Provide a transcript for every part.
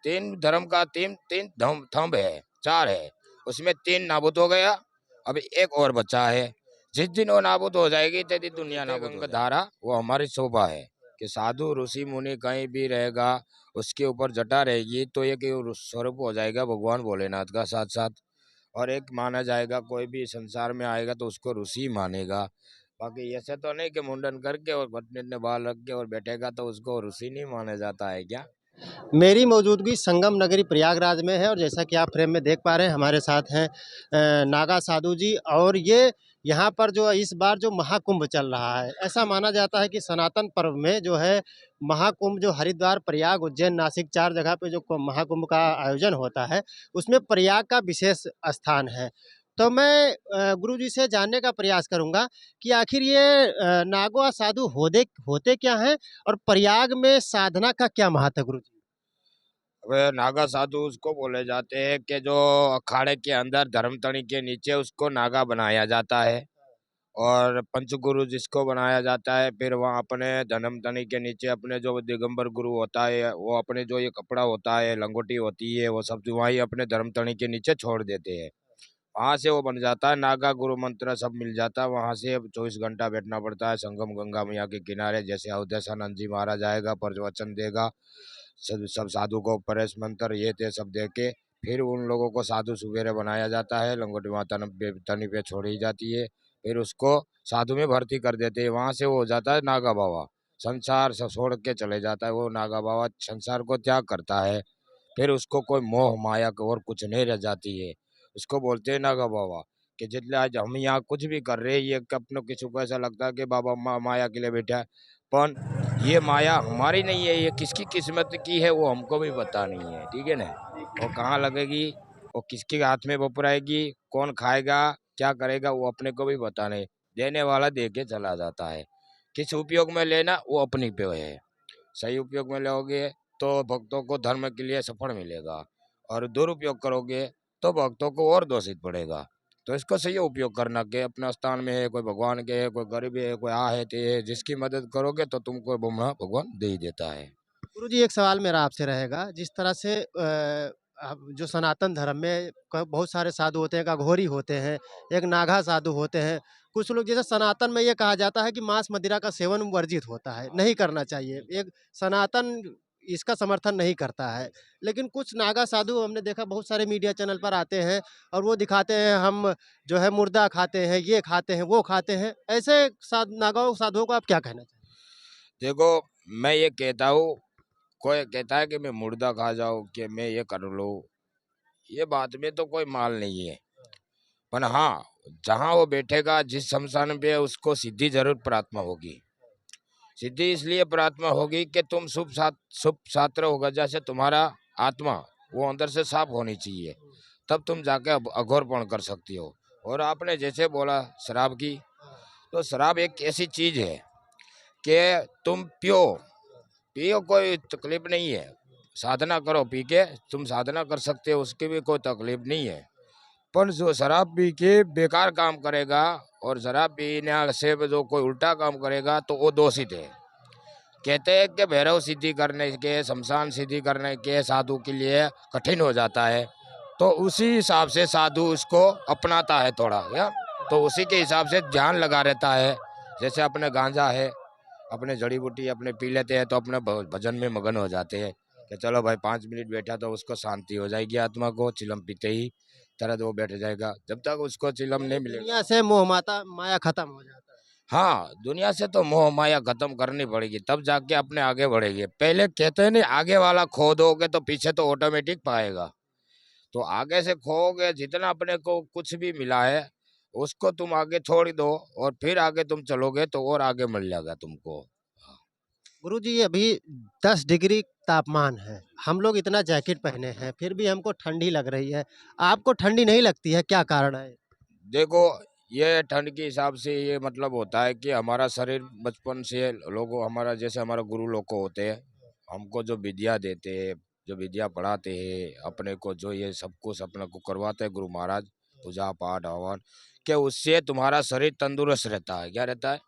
तीन धर्म का तीन तीन थंब है, चार है, उसमें तीन नाबूद हो गया, अभी एक और बचा है। जिस दिन वो नाबूद हो जाएगी तेरी दुनिया नाबूद हो धारा, वो हमारी शोभा है कि साधु ऋषि मुनि कहीं भी रहेगा, उसके ऊपर जटा रहेगी तो एक स्वरूप हो जाएगा भगवान भोलेनाथ का साथ साथ। और एक माना जाएगा, कोई भी संसार में आएगा तो उसको ऋषि मानेगा। बाकी ऐसे तो नहीं कि मुंडन करके और घुटने में बाल रख के और बैठेगा तो उसको ऋषि नहीं माना जाता है क्या। मेरी मौजूदगी संगम नगरी प्रयागराज में है और जैसा कि आप फ्रेम में देख पा रहे हैं, हमारे साथ हैं नागा साधु जी। और ये यहाँ पर जो इस बार जो महाकुंभ चल रहा है, ऐसा माना जाता है कि सनातन पर्व में जो है महाकुंभ, जो हरिद्वार, प्रयाग, उज्जैन, नासिक 4 जगह पे जो महाकुंभ का आयोजन होता है, उसमें प्रयाग का विशेष स्थान है। तो मैं गुरुजी से जानने का प्रयास करूँगा कि आखिर ये नागा साधु होते क्या हैं और प्रयाग में साधना का क्या महत्व है गुरुजी? वे नागा साधु उसको बोले जाते हैं कि जो अखाड़े के अंदर धर्मतनी के नीचे उसको नागा बनाया जाता है, और पंचगुरु जिसको बनाया जाता है, फिर वहाँ अपने धर्मतनी के नीचे अपने जो दिगंबर गुरु होता है वो अपने जो ये कपड़ा होता है, लंगोटी होती है, वो सब वहीं अपने धर्मतनी के नीचे छोड़ देते हैं। वहाँ से वो बन जाता है नागा, गुरु मंत्र सब मिल जाता है। वहाँ से 24 घंटा बैठना पड़ता है संगम गंगा मैया के किनारे। जैसे अवधेशानंद जी महाराज आएगा, प्रवचन देगा, सब साधु को परेश मंत्र ये थे सब दे के फिर उन लोगों को साधु सुबेरे बनाया जाता है। लंगोटी माता तनी पे छोड़ी जाती है, फिर उसको साधु में भर्ती कर देते हैं। वहाँ से वो हो जाता है नागा बाबा, संसार सब छोड़ के चले जाता है वो नागा बाबा, संसार को त्याग करता है। फिर उसको कोई मोह माया और कुछ नहीं रह जाती है। उसको बोलते हैं नागा बाबा कि जितने आज हम यहाँ कुछ भी कर रहे हैं, ये अपनों किसी को ऐसा लगता है कि बाबा माया के लिए बैठा है, पर ये माया हमारी नहीं है, ये किसकी किस्मत की है वो हमको भी पता नहीं है। ठीक है ना, वो कहाँ लगेगी, वो किसके हाथ में बपराएगी, कौन खाएगा क्या करेगा वो अपने को भी पता नहीं। देने वाला दे के चला जाता है। किस उपयोग में लेना वो अपनी पे है। सही उपयोग में लोगे तो भक्तों को धर्म के लिए सफल मिलेगा, और दुरुपयोग करोगे तो भक्तों को और दोषित पड़ेगा। तो इसको सही उपयोग करना के अपना स्थान में है, कोई भगवान के है, कोई गरीब है, कोई आ है ते है, जिसकी मदद करोगे तो तुमको भगवान दे ही देता है। गुरुजी, एक सवाल मेरा आपसे रहेगा, जिस तरह से जो सनातन धर्म में बहुत सारे साधु होते हैं, एक अघोरी होते हैं, एक नागा साधु होते हैं। कुछ लोग, जैसे सनातन में ये कहा जाता है कि मांस मदिरा का सेवन वर्जित होता है, नहीं करना चाहिए। एक सनातन इसका समर्थन नहीं करता है। लेकिन कुछ नागा साधु हमने देखा बहुत सारे मीडिया चैनल पर आते हैं और वो दिखाते हैं हम जो है मुर्दा खाते हैं, ये खाते हैं, वो खाते हैं। ऐसे नागा साधुओं को आप क्या कहना चाहेंगे? देखो, मैं ये कहता हूँ, कोई कहता है कि मैं मुर्दा खा जाऊँ, कि मैं ये कर लूँ, ये बात में तो कोई माल नहीं है। पर हाँ, जहाँ वो बैठेगा जिस शमशान पे उसको सिद्धि जरूर प्राप्त होगी। सिद्धि इसलिए प्राप्त होगी कि तुम शुभ छात्र होगा। जैसे तुम्हारा आत्मा वो अंदर से साफ होनी चाहिए, तब तुम जाके अघोरपण कर सकती हो। और आपने जैसे बोला शराब की, तो शराब एक ऐसी चीज है कि तुम पियो पियो, कोई तकलीफ नहीं है। साधना करो, पी के तुम साधना कर सकते हो, उसकी भी कोई तकलीफ नहीं है। पर जो शराब पी के बेकार काम करेगा और शराब पीने से जो कोई उल्टा काम करेगा तो वो दोषित है। कहते हैं कि भैरव सिद्धि करने के, शमशान सिद्धि करने के साधु के लिए कठिन हो जाता है, तो उसी हिसाब से साधु उसको अपनाता है थोड़ा, या तो उसी के हिसाब से ध्यान लगा रहता है। जैसे अपने गांजा है, अपने जड़ी बूटी अपने पी लेते हैं तो अपने भजन में मगन हो जाते हैं कि चलो भाई 5 मिनट बैठा तो उसको शांति हो जाएगी आत्मा को, चिलम पीते ही तरह वो बैठ जाएगा। जब तक उसको चिलम नहीं मिलेगा, दुनिया से मोह माता माया खत्म हो जाता है। हाँ, दुनिया से तो मोह माया खत्म करनी पड़ेगी, तब जाके अपने आगे बढ़ेगी। पहले कहते हैं नहीं, आगे वाला खो दोगे तो पीछे तो ऑटोमेटिक पाएगा। तो आगे से खोओगे, जितना अपने को कुछ भी मिला है उसको तुम आगे छोड़ दो, और फिर आगे तुम चलोगे तो और आगे मिल जाएगा तुमको। गुरुजी, अभी 10 डिग्री तापमान है। हम लोग इतना जैकेट पहने हैं, फिर भी हमको ठंडी लग रही है। आपको ठंडी नहीं लगती है, क्या कारण है? देखो, ये ठंड के हिसाब से ये मतलब होता है कि हमारा शरीर बचपन से लोगों, हमारा जैसे हमारा गुरु लोग को होते हैं, हमको जो विद्या देते हैं, जो विद्या पढ़ाते हैं अपने को, जो ये सब कुछ अपने को करवाते हैं गुरु महाराज, पूजा पाठ हवन, कि उससे तुम्हारा शरीर तंदुरुस्त रहता है। क्या रहता है?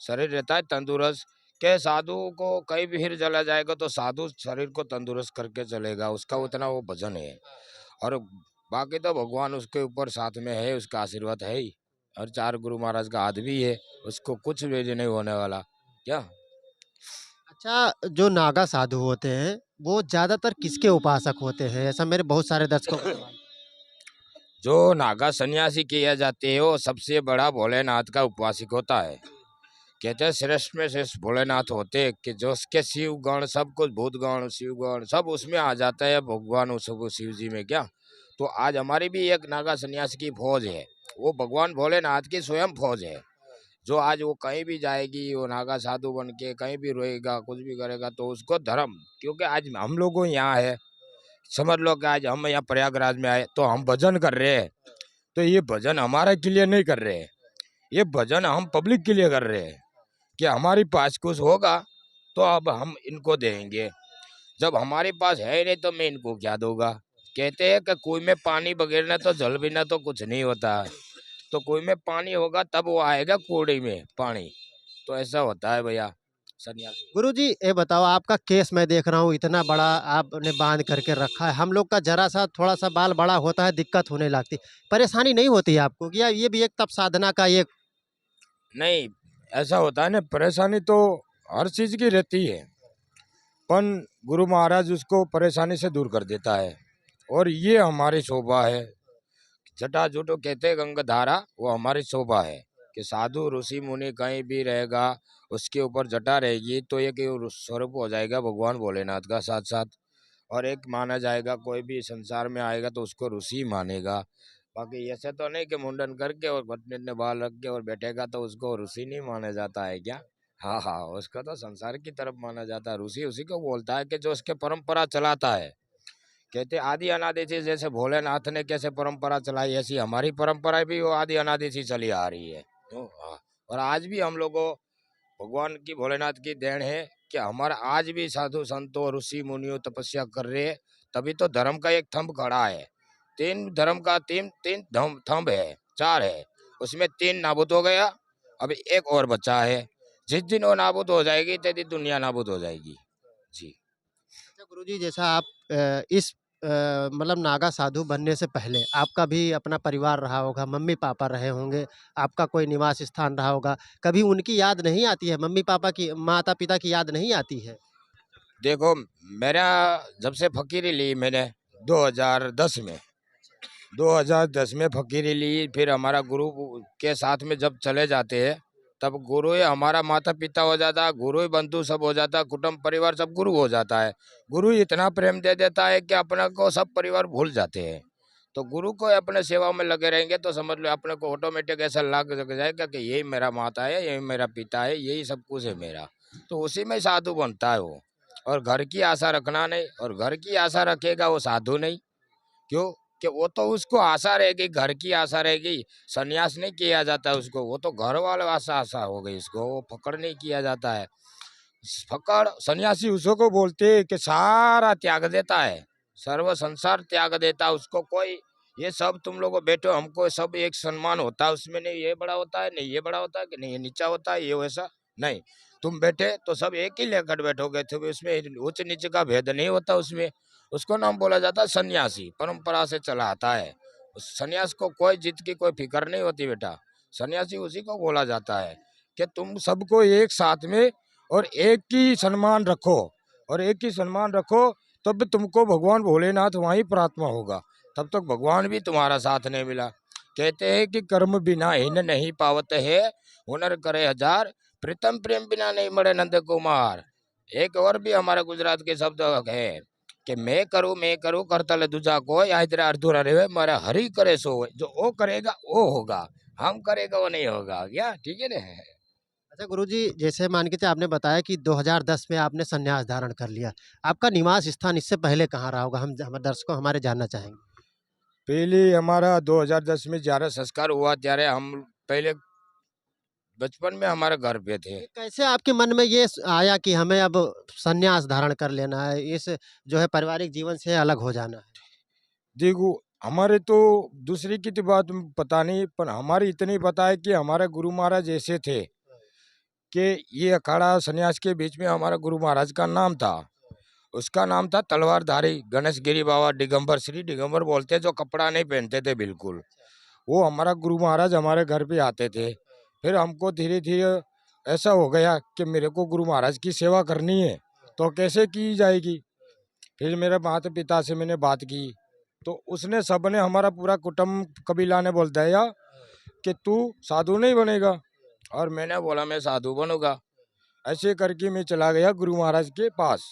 शरीर रहता है तंदुरुस्त, कि साधु को कहीं भी हिर चला जाएगा तो साधु शरीर को तंदुरुस्त करके चलेगा, उसका उतना वो वजन है। और बाकी तो भगवान उसके ऊपर साथ में है, उसका आशीर्वाद है ही। और 4 गुरु महाराज का हाथ भी है, उसको कुछ भी नहीं होने वाला क्या। अच्छा, जो नागा साधु होते हैं, वो ज़्यादातर किसके उपासक होते हैं? ऐसा मेरे बहुत सारे दर्शकों का सवाल है। जो नागा सन्यासी किया जाते है वो सबसे बड़ा भोलेनाथ का उपासक होता है। कहते हैं श्रेष्ठ में श्रेष्ठ भोलेनाथ होते हैं कि जो उसके शिव गण सब कुछ, भूत गण शिव गण सब उसमें आ जाता है भगवान उसको शिव जी में क्या। तो आज हमारी भी एक नागा सन्यासी की फौज है, वो भगवान भोलेनाथ की स्वयं फौज है। जो आज वो कहीं भी जाएगी, वो नागा साधु बन के कहीं भी रोएगा, कुछ भी करेगा तो उसको धर्म, क्योंकि आज हम लोगों यहाँ है, समझ लो कि आज हम यहाँ प्रयागराज में आए तो हम भजन कर रहे हैं, तो ये भजन हमारे के लिए नहीं कर रहे हैं, ये भजन हम पब्लिक के लिए कर रहे हैं कि हमारे पास कुछ होगा तो अब हम इनको देंगे। जब हमारे पास है ही नहीं तो मैं इनको क्या दूंगा। कहते हैं कि कुएं में पानी बगैर ना तो जल बिना तो कुछ नहीं होता है। तो कुएं में पानी होगा तब वो आएगा कूड़े में पानी। तो ऐसा होता है भैया सन्यासी। गुरुजी, ये बताओ, आपका केस मैं देख रहा हूँ इतना बड़ा आपने बांध करके रखा है। हम लोग का ज़रा-सा थोड़ा-सा बाल बड़ा होता है, दिक्कत होने लगती। परेशानी नहीं होती है आपको कि या ये भी एक तप साधना का एक नहीं, ऐसा होता है ना, परेशानी तो हर चीज की रहती है, पर गुरु महाराज उसको परेशानी से दूर कर देता है। और ये हमारी शोभा है। जटा जुटो कहते हैं गंगाधारा, वो हमारी शोभा है कि साधु ऋषि मुनि कहीं भी रहेगा, उसके ऊपर जटा रहेगी तो एक ये स्वरूप हो जाएगा भगवान भोलेनाथ का साथ साथ। और एक माना जाएगा, कोई भी संसार में आएगा तो उसको ऋषि मानेगा। बाकी ऐसे तो नहीं कि मुंडन करके और घुटने में बाल रख के और बैठेगा तो उसको ऋषि नहीं माना जाता है क्या। हाँ हाँ, उसका तो संसार की तरफ माना जाता है। ऋषि उसी को बोलता है कि जो उसके परंपरा चलाता है। कहते आदि अनादि से, जैसे भोलेनाथ ने कैसे परंपरा चलाई ऐसी हमारी परंपरा भी वो आदि अनादि से चली आ रही है। तो हाँ, और आज भी हम लोगों भगवान की भोलेनाथ की देन है कि हमारा आज भी साधु संतों ऋषि मुनियों तपस्या कर रहे हैं। तभी तो धर्म का एक थंब खड़ा है। तीन धर्म का तीन तीन थंब है, चार है, उसमें तीन नाबूद हो गया, अभी एक और बचा है। जिस दिन वो नाबूद हो जाएगी तेरी दुनिया नाबूद हो जाएगी जी। अच्छा गुरुजी, जैसा आप इस मतलब नागा साधु बनने से पहले आपका भी अपना परिवार रहा होगा, मम्मी-पापा रहे होंगे, आपका कोई निवास स्थान रहा होगा। कभी उनकी याद नहीं आती है, मम्मी-पापा की, माता-पिता की याद नहीं आती है? देखो, मेरा जब से फकीरी ली मैंने 2010 में, 2010 में फकीरी ली, फिर हमारा गुरु के साथ में जब चले जाते हैं तब गुरु ही हमारा माता पिता हो जाता है, गुरु ही बंधु सब हो जाता है, कुटुंब परिवार सब गुरु हो जाता है। गुरु ही इतना प्रेम दे देता है कि अपने को सब परिवार भूल जाते हैं। तो गुरु को अपने सेवा में लगे रहेंगे तो समझ लो अपने को ऑटोमेटिक ऐसा लग जाएगा कि यही मेरा माता है, यही मेरा पिता है, यही सब कुछ है मेरा। तो उसी में साधु बनता है वो। और घर की आशा रखना नहीं, और घर की आशा रखेगा वो साधु नहीं। क्यों? कि वो तो उसको आशा रहेगी, घर की आशा रहेगी। सन्यास नहीं किया जाता है उसको, वो तो घर वाला आशा आशा हो गई उसको, वो फकड़ नहीं किया जाता है। फकड़ सन्यासी उसको बोलते हैं कि सारा त्याग देता है, सर्व संसार त्याग देता है। उसको कोई ये सब तुम लोग बैठो, हमको सब एक सम्मान होता है उसमें, नहीं ये बड़ा होता है, नहीं ये बड़ा होता है, कि नहीं ये नीचा होता है, ये वैसा नहीं। तुम बैठे तो सब एक ही लेकर बैठोगे, तो उसमें उच्च नीचे का भेद नहीं होता उसमें। उसको नाम बोला जाता है सन्यासी, परंपरा से चला आता है। उस सन्यास को कोई जिद की कोई फिक्र नहीं होती बेटा। सन्यासी उसी को बोला जाता है कि तुम सबको एक साथ में और एक ही सम्मान रखो, और एक ही सम्मान रखो, तब तुमको भगवान भोलेनाथ वहीं प्रात्मा होगा। तब तक भगवान भी तुम्हारा साथ नहीं मिला। कहते हैं कि कर्म बिना हिन नहीं पावत है, हुनर करे हजार, प्रीतम प्रेम बिना नहीं मरे नंद कुमार। एक और भी हमारे गुजरात के शब्द है कि मैं करूँ करतल दूजा को, या तेरा अधूरा रहे मारा हरि करे सो होए। जो वो करेगा वो होगा, हम करेगा वो नहीं होगा क्या। ठीक है ना। अच्छा गुरुजी, जैसे मान के चलिए आपने बताया कि 2010 में आपने संन्यास धारण कर लिया। आपका निवास स्थान इससे पहले कहाँ रहा होगा? हम हमारे दर्शकों हमारे जानना चाहेंगे। पहले हमारा 2010 में जયારે संस्कार हुआ ત્યારે हम पहले बचपन में हमारे घर पे थे। ये कैसे आपके मन में ये आया कि हमें अब संन्यास धारण कर लेना है, इस जो है पारिवारिक जीवन से अलग हो जाना है? देखो, हमारे तो दूसरी की तो बात पता नहीं, पर हमारी इतनी पता है कि हमारे गुरु महाराज ऐसे थे कि ये अखाड़ा सन्यास के बीच में हमारा गुरु महाराज का नाम था। उसका नाम था तलवारधारी गणेश गिरी बाबा दिगंबर, श्री दिगंबर बोलते, जो कपड़ा नहीं पहनते थे बिल्कुल। वो हमारा गुरु महाराज हमारे घर पे आते थे। फिर हमको धीरे धीरे ऐसा हो गया कि मेरे को गुरु महाराज की सेवा करनी है, तो कैसे की जाएगी। फिर मेरे माता पिता से मैंने बात की, तो उसने सबने हमारा पूरा कुटुंब कबीला ने बोल दिया कि तू साधु नहीं बनेगा, और मैंने बोला मैं साधु बनूंगा। ऐसे करके मैं चला गया गुरु महाराज के पास,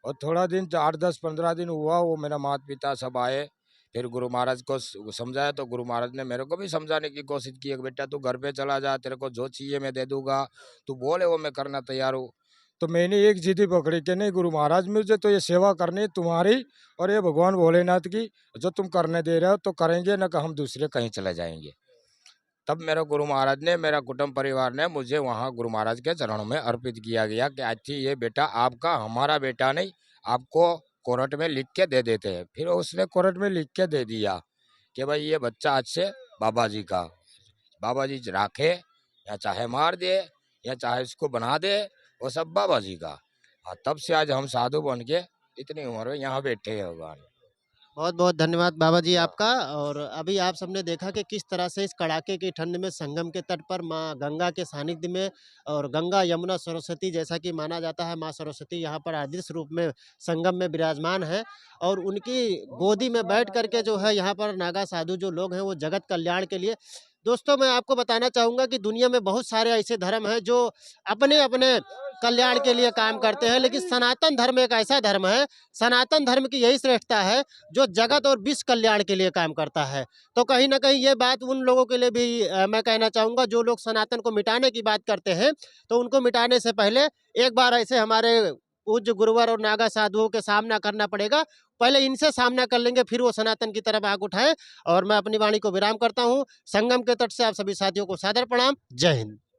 और थोड़ा दिन 8 10 15 दिन हुआ, वो मेरा माता पिता सब आए। फिर गुरु महाराज को समझाया, तो गुरु महाराज ने मेरे को भी समझाने की कोशिश की कि बेटा तू घर पे चला जा, तेरे को जो चाहिए मैं दे दूंगा, तू बोले वो मैं करना तैयार हूँ। तो मैंने एक जिद ही पकड़ी कि नहीं गुरु महाराज, मुझे तो ये सेवा करनी है तुम्हारी और ये भगवान भोलेनाथ की, जो तुम करने दे रहे हो तो करेंगे, न कि हम दूसरे कहीं चले जाएंगे। तब मेरे गुरु महाराज ने, मेरा कुटुंब परिवार ने मुझे वहाँ गुरु महाराज के चरणों में अर्पित किया गया कि अच्छी ये बेटा आपका, हमारा बेटा नहीं, आपको कोर्ट में लिख के दे देते हैं। फिर उसने कोर्ट में लिख के दे दिया कि भाई ये बच्चा आज से बाबा जी का, बाबा जी राखे, या चाहे मार दे या चाहे इसको बना दे, वो सब बाबा जी का। हाँ, तब से आज हम साधु बन के इतनी उम्र में यहाँ बैठे हैं भगवान। बहुत बहुत धन्यवाद बाबा जी हाँ। आपका। और अभी आप सबने देखा कि किस तरह से इस कड़ाके की ठंड में संगम के तट पर माँ गंगा के सानिध्य में, और गंगा यमुना सरस्वती जैसा कि माना जाता है, माँ सरस्वती यहाँ पर अदृश्य रूप में संगम में विराजमान है, और उनकी गोदी में बैठ करके जो है यहाँ पर नागा साधु जो लोग हैं वो जगत कल्याण के लिए। दोस्तों, मैं आपको बताना चाहूँगा कि दुनिया में बहुत सारे ऐसे धर्म हैं जो अपने अपने कल्याण के लिए काम करते हैं, लेकिन सनातन धर्म एक ऐसा धर्म है, सनातन धर्म की यही श्रेष्ठता है जो जगत और विश्व कल्याण के लिए काम करता है। तो कहीं न कहीं ये बात उन लोगों के लिए भी मैं कहना चाहूँगा जो लोग सनातन को मिटाने की बात करते हैं, तो उनको मिटाने से पहले एक बार ऐसे हमारे पूज्य गुरुवर और नागा साधुओं के सामना करना पड़ेगा। पहले इनसे सामना कर लेंगे, फिर वो सनातन की तरफ आग उठाएँ। और मैं अपनी वाणी को विराम करता हूँ। संगम के तट से आप सभी साथियों को सादर प्रणाम। जय हिंद।